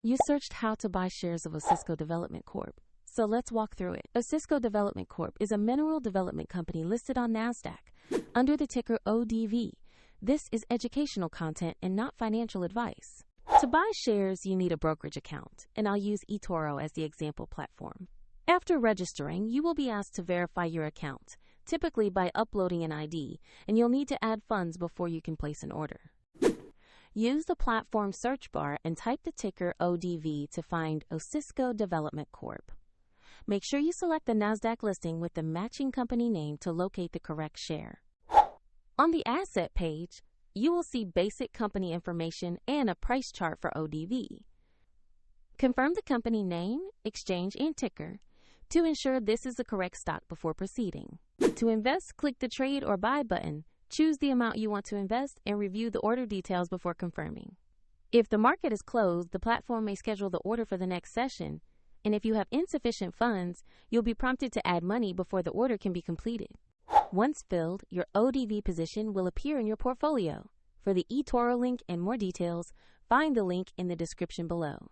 You searched how to buy shares of Osisko Development Corp. So let's walk through it. Osisko Development Corp is a mineral development company listed on NASDAQ under the ticker ODV. This is educational content and not financial advice. To buy shares, you need a brokerage account, and I'll use eToro as the example platform. After registering, you will be asked to verify your account, typically by uploading an ID, and you'll need to add funds before you can place an order. Use the platform search bar and type the ticker ODV to find Osisko Development Corp. Make sure you select the NASDAQ listing with the matching company name to locate the correct share. On the asset page, you will see basic company information and a price chart for ODV. Confirm the company name, exchange, and ticker to ensure this is the correct stock before proceeding. To invest, click the Trade or Buy button. Choose the amount you want to invest and review the order details before confirming. If the market is closed, the platform may schedule the order for the next session, and if you have insufficient funds, you'll be prompted to add money before the order can be completed. Once filled, your ODV position will appear in your portfolio. For the eToro link and more details, find the link in the description below.